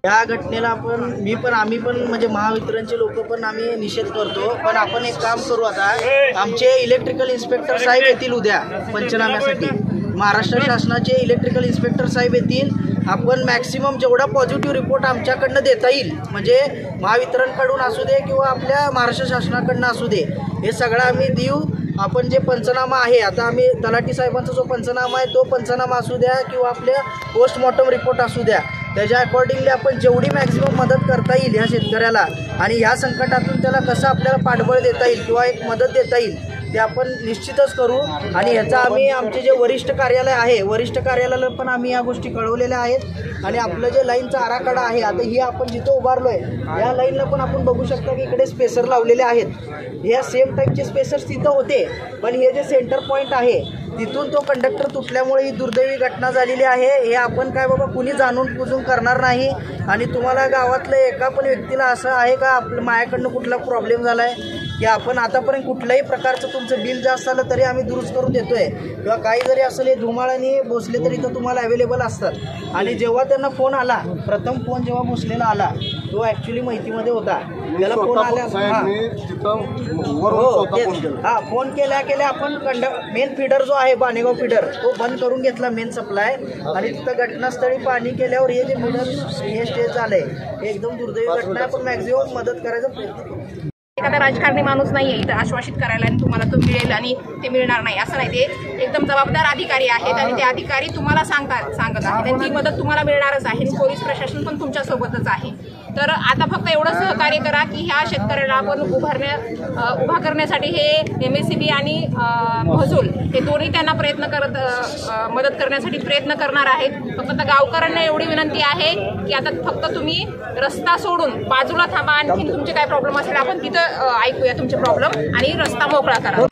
या घटनेला आम्ही पण म्हणजे महावितरणचे लोक पण आम्ही निषेध करतो। पण आपण एक काम करू, आता आमचे इलेक्ट्रिकल इन्स्पेक्टर साहेब येतील उद्या पंचनाम्यासाठी। महाराष्ट्र शासनाचे इलेक्ट्रिकल इन्स्पेक्टर साहेब येतील। आपण मॅक्सिमम जेवढा पॉझिटिव्ह रिपोर्ट आमच्याकडनं देता येईल, म्हणजे महावितरणकडून असू दे किंवा आपल्या महाराष्ट्र शासनाकडनं असू दे, हे सगळं आम्ही देऊ। आपण जे पंचनामा आहे, आता आम्ही तलाठी साहेबांचा जो पंचनामा आहे तो पंचनामा असू द्या किंवा आपल्या पोस्टमॉर्टम रिपोर्ट असू द्या, त्याच्या अकॉर्डिंगली आपण जेवढी मॅक्सिमम मदत करता येईल ह्या शेतकऱ्याला आणि ह्या संकटातून त्याला कसं आपल्याला पाठबळ देता येईल किंवा एक मदत देता येईल ते आपण निश्चितच करू। आणि ह्याचा आम्ही आमचे जे वरिष्ठ कार्यालय आहे, वरिष्ठ कार्यालयाला पण आम्ही या गोष्टी कळवलेल्या आहेत। आणि आपलं जे लाईनचा आराखडा आहे, आता ही आपण जिथं उभारलो आहे या लाईनला पण आपण बघू शकता की इकडे स्पेसर लावलेले आहेत। या सेम टाईपचे स्पेसर्स तिथं होते, पण हे जे सेंटर पॉईंट आहे तिथून तो कंडक्टर तुटल्यामुळे ही दुर्दैवी घटना झालेली आहे। हे आपण काय बाबा कुणी जाणून बुजून करणार नाही। आणि तुम्हाला गावातल्या एका पण व्यक्तीला असं आहे का आपलं माझ्याकडनं कुठला प्रॉब्लेम झाला आहे की आपण आतापर्यंत कुठल्याही प्रकारचं तुमचं बिल जास्त आलं तरी आम्ही दुरुस्त करून देतोय, किंवा काही जरी असेल हे धुमाळाने भोसले तरी तर तुम्हाला अवेलेबल असतात। आणि जेव्हा त्यांना फोन आला, प्रथम फोन जेव्हा भोसलेला आला तो ॲक्च्युली माहितीमध्ये होता, त्याला फोन आला फोन केल्या आपण मेन फीडर जो आहे बाणेगाव फीडर तो बंद करून घेतला, मेन सप्लाय। आणि तिथं घटनास्थळी पाणी केल्यावर हे जे मिडल हे स्टेज झालंय हे एकदम दुर्दैवी घटना आहे। पण मॅक्झिमम मदत करायचा प्रयत्न करू। एखादा राजकारणी माणूस नाही आहे इथं आश्वासित करायला आणि तुम्हाला तो मिळेल आणि ते मिळणार नाही असं नाही। ते एकदम जबाबदार अधिकारी आहेत आणि ते अधिकारी तुम्हाला सांगत आहेत आणि ती मदत तुम्हाला मिळणारच आहे। पोलीस प्रशासन पण तुमच्यासोबतच आहे। तर आता फक्त एवढं सहकार्य करा की ह्या शेतकऱ्याला आपण उभा करण्यासाठी हे MSCB आणि महसूल हे दोन्ही त्यांना मदत करण्यासाठी प्रयत्न करणार आहेत। फक्त गावकऱ्यांना एवढी विनंती आहे की आता फक्त तुम्ही रस्ता सोडून बाजूला थांबा, आणखी तुमचे काय प्रॉब्लेम असेल आपण तिथं ऐकूया तुमचे प्रॉब्लेम आणि रस्ता मोकळा करा।